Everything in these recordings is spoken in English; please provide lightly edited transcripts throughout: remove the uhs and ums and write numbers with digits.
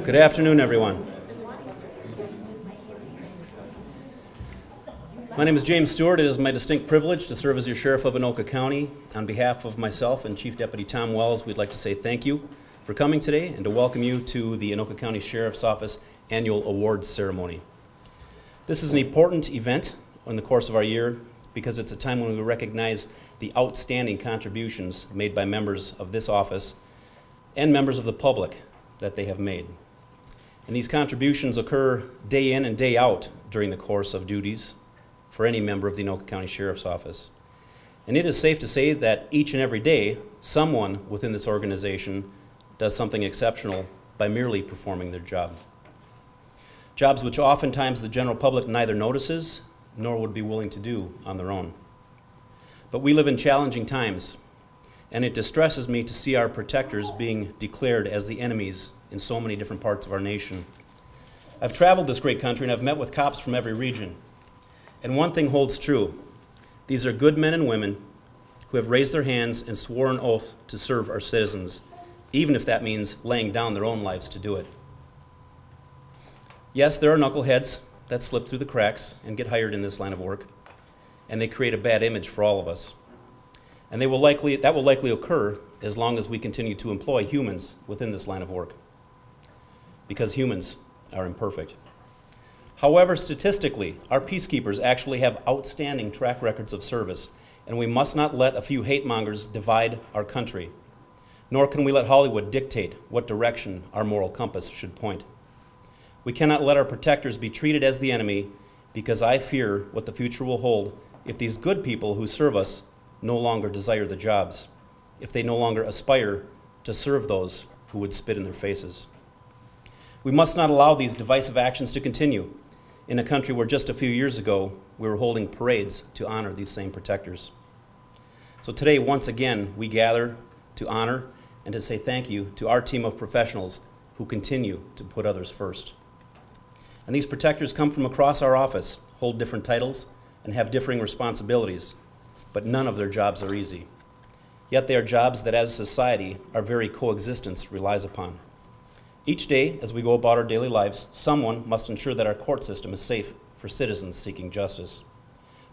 Good afternoon, everyone. My name is James Stuart. It is my distinct privilege to serve as your Sheriff of Anoka County. On behalf of myself and Chief Deputy Tom Wells, we'd like to say thank you for coming today and to welcome you to the Anoka County Sheriff's Office Annual Awards Ceremony. This is an important event in the course of our year because it's a time when we recognize the outstanding contributions made by members of this office and members of the public that they have made. And these contributions occur day in and day out during the course of duties for any member of the Anoka County Sheriff's Office. And it is safe to say that each and every day, someone within this organization does something exceptional by merely performing their job. Jobs which oftentimes the general public neither notices nor would be willing to do on their own. But we live in challenging times, and it distresses me to see our protectors being declared as the enemies in so many different parts of our nation. I've traveled this great country and I've met with cops from every region. And one thing holds true. These are good men and women who have raised their hands and swore an oath to serve our citizens, even if that means laying down their own lives to do it. Yes, there are knuckleheads that slip through the cracks and get hired in this line of work, and they create a bad image for all of us. And that will likely occur as long as we continue to employ humans within this line of work, because humans are imperfect. However, statistically, our peacekeepers actually have outstanding track records of service, and we must not let a few hate mongers divide our country, nor can we let Hollywood dictate what direction our moral compass should point. We cannot let our protectors be treated as the enemy, because I fear what the future will hold if these good people who serve us no longer desire the jobs, if they no longer aspire to serve those who would spit in their faces. We must not allow these divisive actions to continue in a country where just a few years ago we were holding parades to honor these same protectors. So today, once again, we gather to honor and to say thank you to our team of professionals who continue to put others first. And these protectors come from across our office, hold different titles, and have differing responsibilities, but none of their jobs are easy. Yet they are jobs that as a society our very coexistence relies upon. Each day, as we go about our daily lives, someone must ensure that our court system is safe for citizens seeking justice,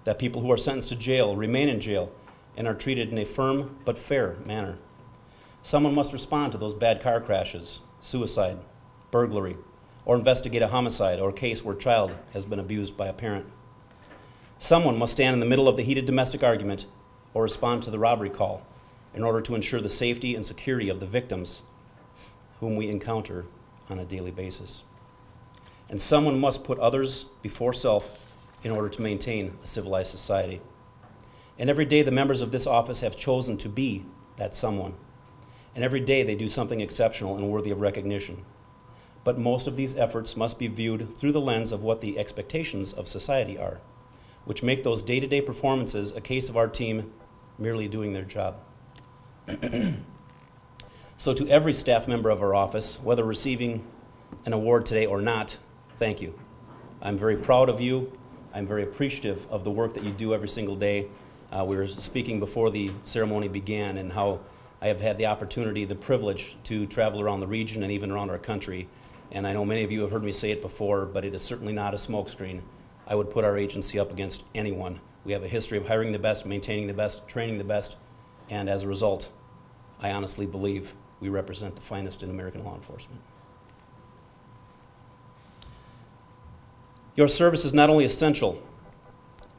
that people who are sentenced to jail remain in jail and are treated in a firm but fair manner. Someone must respond to those bad car crashes, suicide, burglary, or investigate a homicide or a case where a child has been abused by a parent. Someone must stand in the middle of the heated domestic argument or respond to the robbery call in order to ensure the safety and security of the victims whom we encounter on a daily basis. And someone must put others before self in order to maintain a civilized society. And every day the members of this office have chosen to be that someone. And every day they do something exceptional and worthy of recognition. But most of these efforts must be viewed through the lens of what the expectations of society are, which make those day-to-day performances a case of our team merely doing their job. So to every staff member of our office, whether receiving an award today or not, thank you. I'm very proud of you. I'm very appreciative of the work that you do every single day. We were speaking before the ceremony began and how I have had the opportunity, the privilege to travel around the region and even around our country. And I know many of you have heard me say it before, but it is certainly not a smokescreen. I would put our agency up against anyone. We have a history of hiring the best, maintaining the best, training the best, and as a result, I honestly believe we represent the finest in American law enforcement. Your service is not only essential,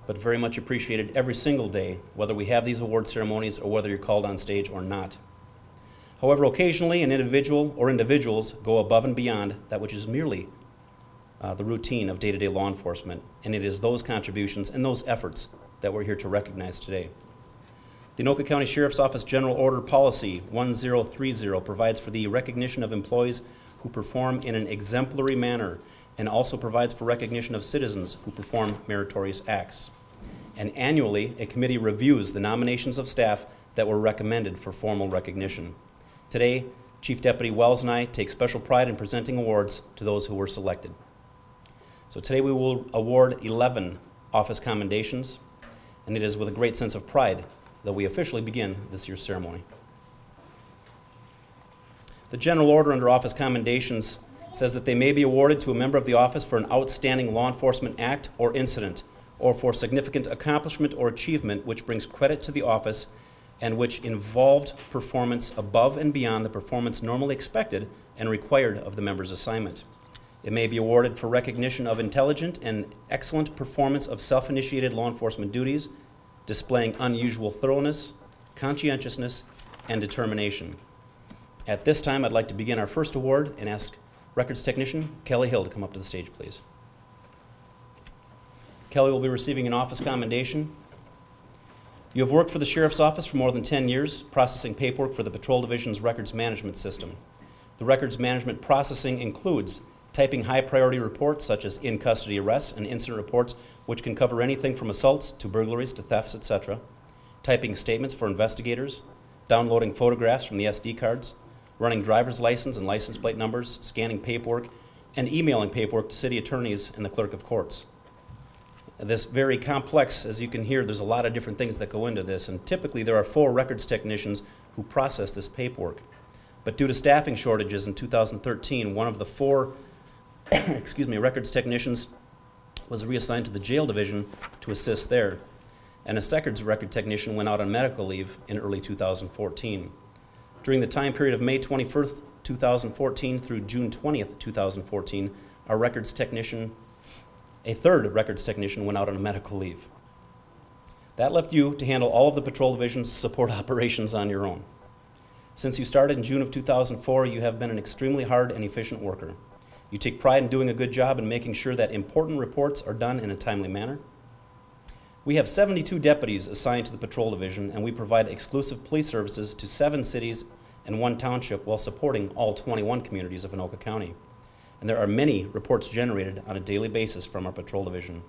but very much appreciated every single day, whether we have these award ceremonies or whether you're called on stage or not. However, occasionally an individual or individuals go above and beyond that which is merely the routine of day-to-day law enforcement, and it is those contributions and those efforts that we're here to recognize today. The Anoka County Sheriff's Office General Order Policy 1030 provides for the recognition of employees who perform in an exemplary manner and also provides for recognition of citizens who perform meritorious acts. And annually, a committee reviews the nominations of staff that were recommended for formal recognition. Today, Chief Deputy Wells and I take special pride in presenting awards to those who were selected. So today we will award 11 office commendations, and it is with a great sense of pride that we officially begin this year's ceremony. The general order under office commendations says that they may be awarded to a member of the office for an outstanding law enforcement act or incident, or for significant accomplishment or achievement which brings credit to the office and which involved performance above and beyond the performance normally expected and required of the member's assignment. It may be awarded for recognition of intelligent and excellent performance of self-initiated law enforcement duties, displaying unusual thoroughness, conscientiousness, and determination. At this time, I'd like to begin our first award and ask Records Technician Kelli Hill to come up to the stage, please. Kelli will be receiving an office commendation. You have worked for the Sheriff's Office for more than 10 years, processing paperwork for the Patrol Division's records management system. The records management processing includes typing high-priority reports such as in-custody arrests and incident reports, which can cover anything from assaults to burglaries to thefts, etc., typing statements for investigators, downloading photographs from the SD cards, running driver's license and license plate numbers, scanning paperwork, and emailing paperwork to city attorneys and the clerk of courts. This very complex, as you can hear, there's a lot of different things that go into this, and typically there are 4 records technicians who process this paperwork. But due to staffing shortages in 2013, one of the 4 records technicians was reassigned to the jail division to assist there, and a second record technician went out on medical leave in early 2014. During the time period of May 21st, 2014 through June 20th, 2014, a third records technician went out on a medical leave. That left you to handle all of the patrol division's support operations on your own. Since you started in June of 2004, you have been an extremely hard and efficient worker. You take pride in doing a good job and making sure that important reports are done in a timely manner. We have 72 deputies assigned to the patrol division, and we provide exclusive police services to 7 cities and 1 township while supporting all 21 communities of Anoka County. And there are many reports generated on a daily basis from our patrol division.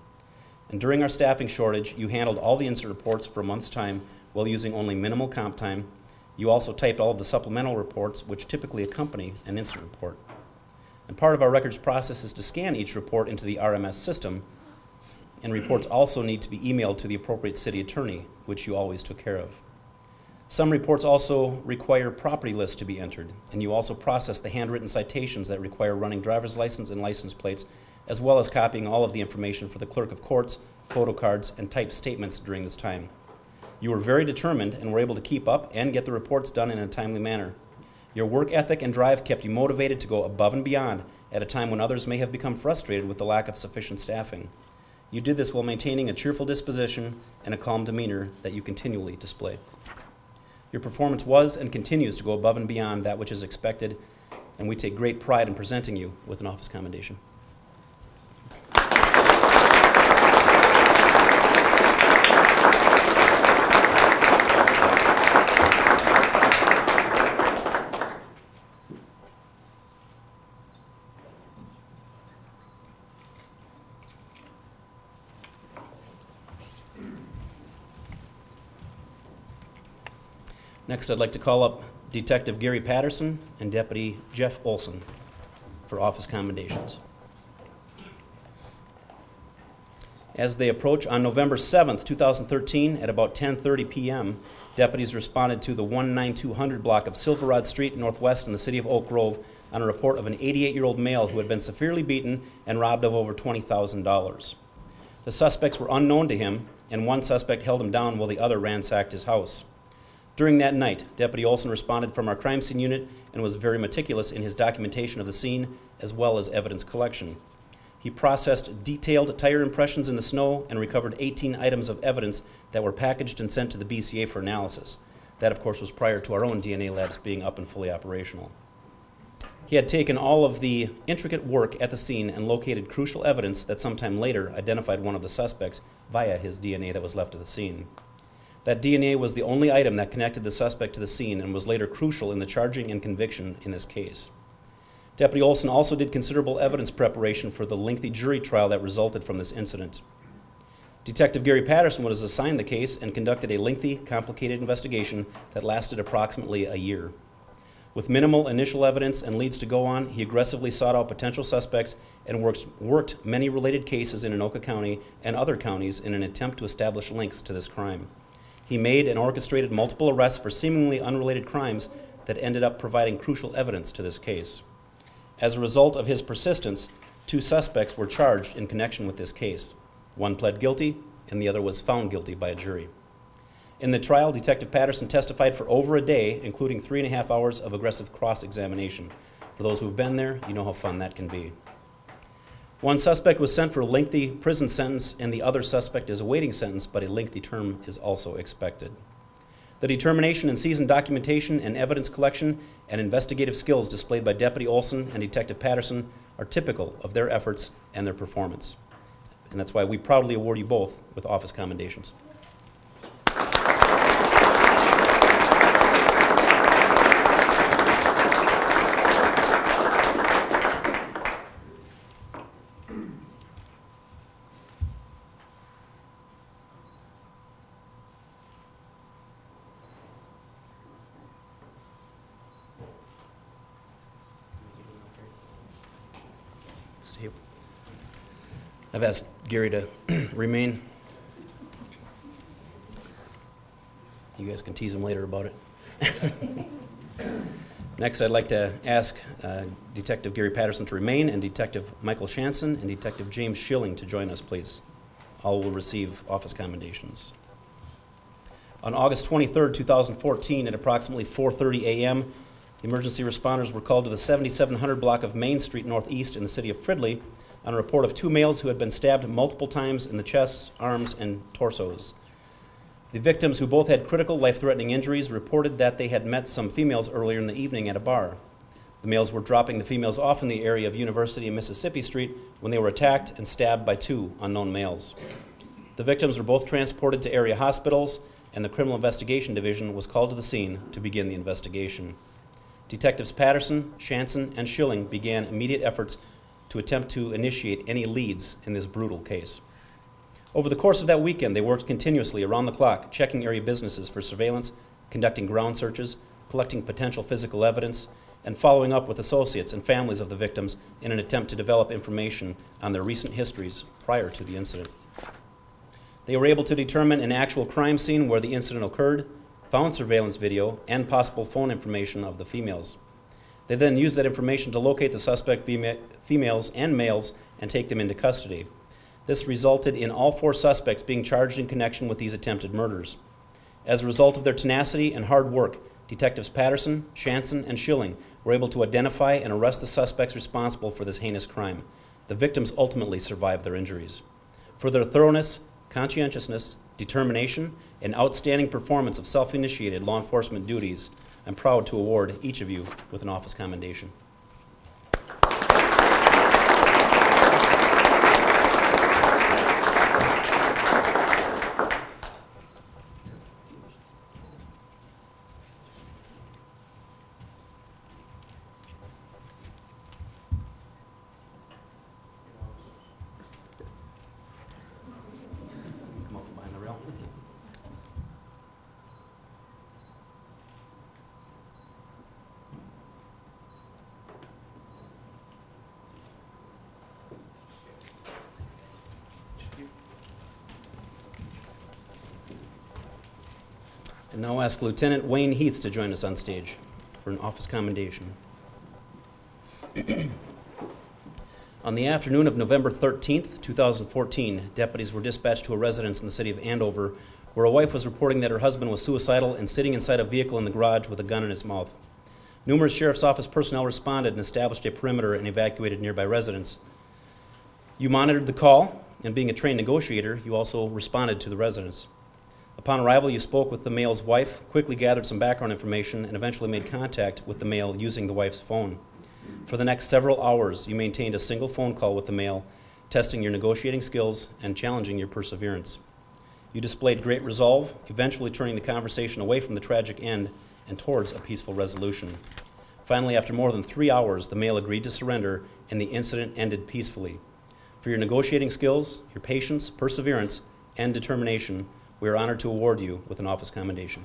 And during our staffing shortage, you handled all the incident reports for a month's time while using only minimal comp time. You also typed all of the supplemental reports which typically accompany an incident report. And part of our records process is to scan each report into the RMS system, and reports also need to be emailed to the appropriate city attorney, which you always took care of. Some reports also require property lists to be entered, and you also process the handwritten citations that require running driver's license and license plates, as well as copying all of the information for the clerk of courts, photo cards, and typed statements during this time. You were very determined and were able to keep up and get the reports done in a timely manner. Your work ethic and drive kept you motivated to go above and beyond at a time when others may have become frustrated with the lack of sufficient staffing. You did this while maintaining a cheerful disposition and a calm demeanor that you continually display. Your performance was and continues to go above and beyond that which is expected, and we take great pride in presenting you with an office commendation. Next, I'd like to call up Detective Gary Patterson and Deputy Jeff Olson for office commendations. As they approach on November 7th, 2013, at about 10:30 p.m., deputies responded to the 19200 block of Silverrod Street Northwest in the city of Oak Grove on a report of an 88-year-old male who had been severely beaten and robbed of over $20,000. The suspects were unknown to him, and one suspect held him down while the other ransacked his house. During that night, Deputy Olson responded from our crime scene unit and was very meticulous in his documentation of the scene as well as evidence collection. He processed detailed tire impressions in the snow and recovered 18 items of evidence that were packaged and sent to the BCA for analysis. That, of course, was prior to our own DNA labs being up and fully operational. He had taken all of the intricate work at the scene and located crucial evidence that sometime later identified one of the suspects via his DNA that was left at the scene. That DNA was the only item that connected the suspect to the scene and was later crucial in the charging and conviction in this case. Deputy Olson also did considerable evidence preparation for the lengthy jury trial that resulted from this incident. Detective Gary Patterson was assigned the case and conducted a lengthy, complicated investigation that lasted approximately a year. With minimal initial evidence and leads to go on, he aggressively sought out potential suspects and worked many related cases in Anoka County and other counties in an attempt to establish links to this crime. He made and orchestrated multiple arrests for seemingly unrelated crimes that ended up providing crucial evidence to this case. As a result of his persistence, 2 suspects were charged in connection with this case. One pled guilty, and the other was found guilty by a jury. In the trial, Detective Patterson testified for over a day, including 3.5 hours of aggressive cross-examination. For those who have been there, you know how fun that can be. One suspect was sent for a lengthy prison sentence, and the other suspect is awaiting sentence, but a lengthy term is also expected. The determination and seasoned documentation and evidence collection and investigative skills displayed by Deputy Olson and Detective Patterson are typical of their efforts and their performance. And that's why we proudly award you both with office commendations. I've asked Gary to remain. You guys can tease him later about it. Next, I'd like to ask Detective Gary Patterson to remain, and Detective Michael Schantzen and Detective James Schilling to join us, please. All will receive office commendations. On August 23, 2014, at approximately 4:30 a.m., the emergency responders were called to the 7700 block of Main Street Northeast in the city of Fridley on a report of 2 males who had been stabbed multiple times in the chests, arms, and torsos. The victims, who both had critical, life-threatening injuries, reported that they had met some females earlier in the evening at a bar. The males were dropping the females off in the area of University and Mississippi Street when they were attacked and stabbed by 2 unknown males. The victims were both transported to area hospitals, and the Criminal Investigation Division was called to the scene to begin the investigation. Detectives Patterson, Schantzen, and Schilling began immediate efforts to attempt to initiate any leads in this brutal case. Over the course of that weekend, they worked continuously around the clock, checking area businesses for surveillance, conducting ground searches, collecting potential physical evidence, and following up with associates and families of the victims in an attempt to develop information on their recent histories prior to the incident. They were able to determine an actual crime scene where the incident occurred, found surveillance video, and possible phone information of the females. They then used that information to locate the suspect females and males and take them into custody. This resulted in all 4 suspects being charged in connection with these attempted murders. As a result of their tenacity and hard work, Detectives Patterson, Schantzen, and Schilling were able to identify and arrest the suspects responsible for this heinous crime. The victims ultimately survived their injuries. For their thoroughness, conscientiousness, determination, and outstanding performance of self-initiated law enforcement duties, I'm proud to award each of you with an office commendation. Come up from behind the rail. And now ask Lieutenant Wayne Heath to join us on stage for an office commendation. On the afternoon of November 13th, 2014, deputies were dispatched to a residence in the city of Andover where a wife was reporting that her husband was suicidal and sitting inside a vehicle in the garage with a gun in his mouth. Numerous sheriff's office personnel responded and established a perimeter and evacuated nearby residents. You monitored the call, and being a trained negotiator, you also responded to the residents. Upon arrival, you spoke with the male's wife, quickly gathered some background information, and eventually made contact with the male using the wife's phone. For the next several hours, you maintained a single phone call with the male, testing your negotiating skills and challenging your perseverance. You displayed great resolve, eventually turning the conversation away from the tragic end and towards a peaceful resolution. Finally, after more than 3 hours, the male agreed to surrender, and the incident ended peacefully. For your negotiating skills, your patience, perseverance, and determination, we are honored to award you with an office commendation.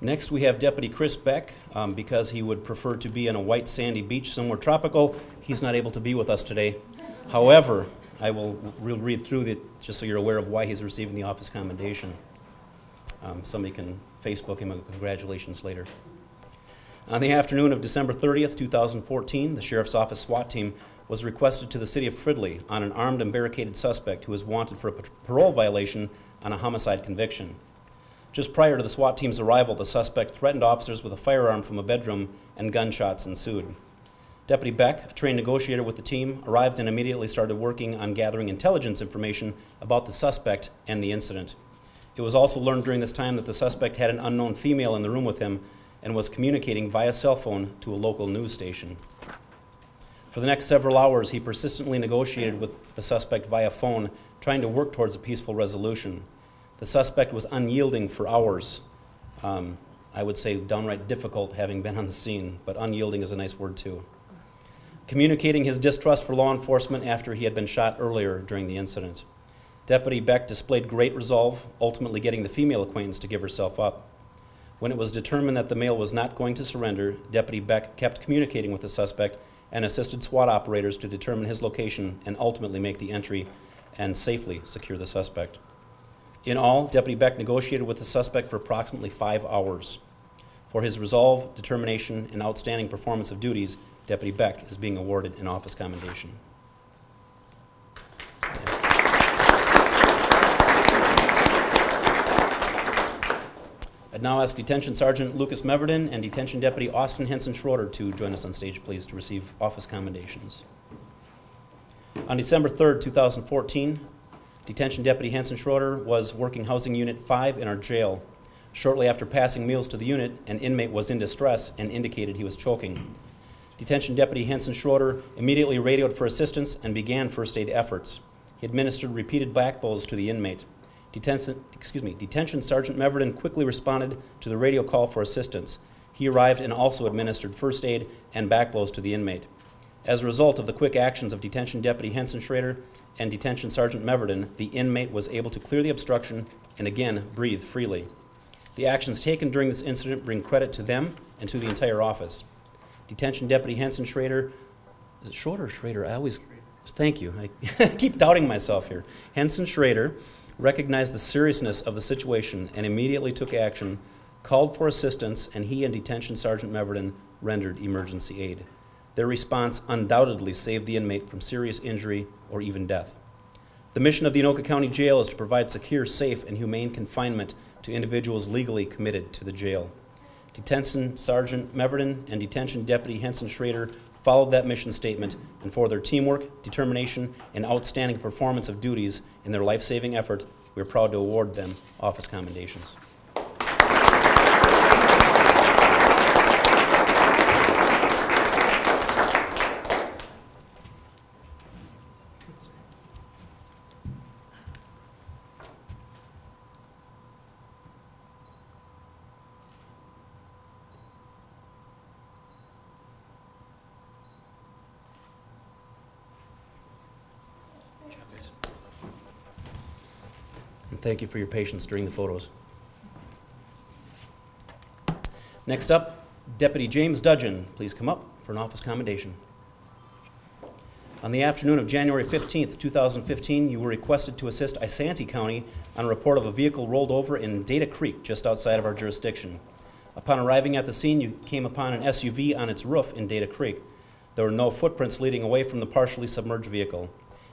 Next, we have Deputy Chris Beck. Because he would prefer to be on a white sandy beach somewhere tropical, he's not able to be with us today. However, I will read through it just so you're aware of why he's receiving the office commendation. Somebody can Facebook him a congratulations later. On the afternoon of December 30th, 2014, the Sheriff's Office SWAT team was requested to the city of Fridley on an armed and barricaded suspect who was wanted for a parole violation on a homicide conviction. Just prior to the SWAT team's arrival, the suspect threatened officers with a firearm from a bedroom, and gunshots ensued. Deputy Beck, a trained negotiator with the team, arrived and immediately started working on gathering intelligence information about the suspect and the incident. It was also learned during this time that the suspect had an unknown female in the room with him and was communicating via cell phone to a local news station. For the next several hours, he persistently negotiated with the suspect via phone, trying to work towards a peaceful resolution. The suspect was unyielding for hours. I would say downright difficult, having been on the scene, but unyielding is a nice word too. Communicating his distrust for law enforcement after he had been shot earlier during the incident. Deputy Beck displayed great resolve, ultimately getting the female acquaintance to give herself up. When it was determined that the male was not going to surrender, Deputy Beck kept communicating with the suspect and assisted SWAT operators to determine his location and ultimately make the entry and safely secure the suspect. In all, Deputy Beck negotiated with the suspect for approximately 5 hours. For his resolve, determination, and outstanding performance of duties, Deputy Beck is being awarded an office commendation. I'd now ask Detention Sergeant Lucas Meverden and Detention Deputy Austin Henson Schroeder to join us on stage, please, to receive office commendations. On December 3rd, 2014, Detention Deputy Henson Schroeder was working Housing Unit 5 in our jail. Shortly after passing meals to the unit, an inmate was in distress and indicated he was choking. Detention Deputy Henson Schroeder immediately radioed for assistance and began first aid efforts. He administered repeated back blows to the inmate. Detention Sergeant Meverden quickly responded to the radio call for assistance. He arrived and also administered first aid and back blows to the inmate. As a result of the quick actions of Detention Deputy Henson Schroeder and Detention Sergeant Meverden, the inmate was able to clear the obstruction and again breathe freely. The actions taken during this incident bring credit to them and to the entire office. Detention Deputy Henson Schroeder, is it Schroeder or Schrader? Thank you. I keep doubting myself here. Henson Schroeder recognized the seriousness of the situation and immediately took action, called for assistance, and he and Detention Sergeant Meverden rendered emergency aid. Their response undoubtedly saved the inmate from serious injury or even death. The mission of the Anoka County Jail is to provide secure, safe, and humane confinement to individuals legally committed to the jail. Detention Sergeant Meverden and Detention Deputy Henson Schroeder followed that mission statement, and for their teamwork, determination, and outstanding performance of duties in their life-saving effort, we are proud to award them office commendations. And thank you for your patience during the photos. Next up, Deputy James Dudgeon, please come up for an office commendation. On the afternoon of January 15th, 2015, you were requested to assist Isanti County on a report of a vehicle rolled over in Data Creek, just outside of our jurisdiction. Upon arriving at the scene, you came upon an SUV on its roof in Data Creek. There were no footprints leading away from the partially submerged vehicle.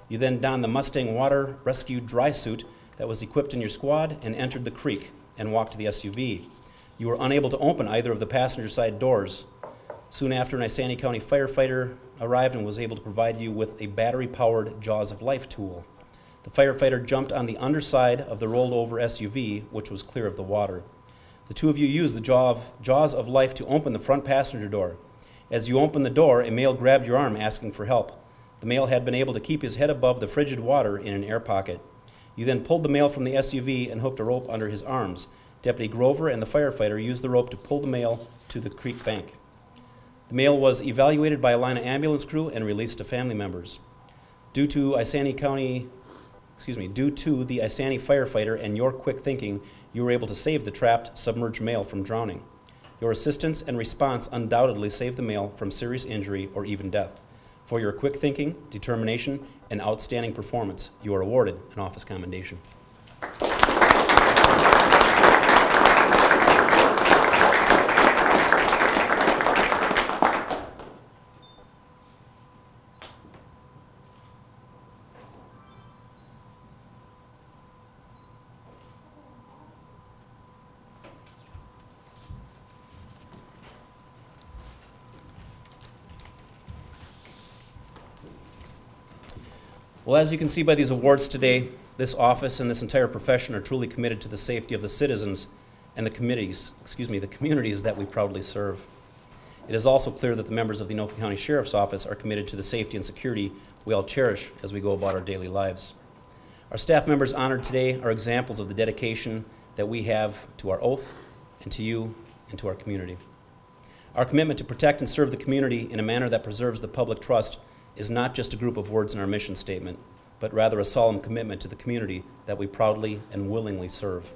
You then donned the Mustang Water Rescue dry suit that was equipped in your squad and entered the creek and walked to the SUV. You were unable to open either of the passenger side doors. Soon after, an Isanti County firefighter arrived and was able to provide you with a battery-powered Jaws of Life tool. The firefighter jumped on the underside of the rolled over SUV, which was clear of the water. The two of you used the Jaws of Life to open the front passenger door. As you opened the door, a male grabbed your arm asking for help. The male had been able to keep his head above the frigid water in an air pocket. You then pulled the male from the SUV and hooked a rope under his arms. Deputy Grover and the firefighter used the rope to pull the male to the creek bank. The male was evaluated by a line of ambulance crew and released to family members. Due to Isanti County due to the Isani firefighter and your quick thinking, you were able to save the trapped, submerged male from drowning. Your assistance and response undoubtedly saved the male from serious injury or even death. For your quick thinking, determination, and outstanding performance, you are awarded an office commendation. Well, as you can see by these awards today, this office and this entire profession are truly committed to the safety of the citizens and the communities that we proudly serve. It is also clear that the members of the Anoka County Sheriff's Office are committed to the safety and security we all cherish as we go about our daily lives. Our staff members honored today are examples of the dedication that we have to our oath and to you and to our community. Our commitment to protect and serve the community in a manner that preserves the public trust is not just a group of words in our mission statement, but rather a solemn commitment to the community that we proudly and willingly serve.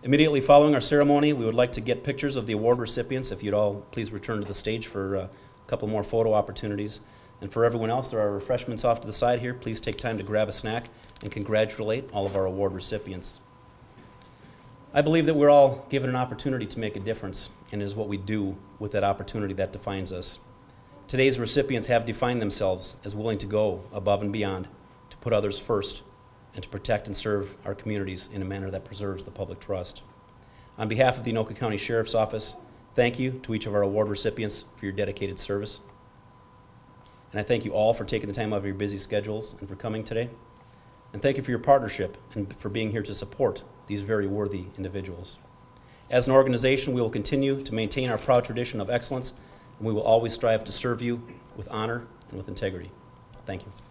Immediately following our ceremony, we would like to get pictures of the award recipients. If you'd all please return to the stage for a couple more photo opportunities. And for everyone else, there are refreshments off to the side here. Please take time to grab a snack and congratulate all of our award recipients. I believe that we're all given an opportunity to make a difference, and it is what we do with that opportunity that defines us. Today's recipients have defined themselves as willing to go above and beyond, to put others first, and to protect and serve our communities in a manner that preserves the public trust. On behalf of the Anoka County Sheriff's Office, thank you to each of our award recipients for your dedicated service. And I thank you all for taking the time out of your busy schedules and for coming today. And thank you for your partnership and for being here to support these very worthy individuals. As an organization, we will continue to maintain our proud tradition of excellence, and we will always strive to serve you with honor and with integrity. Thank you.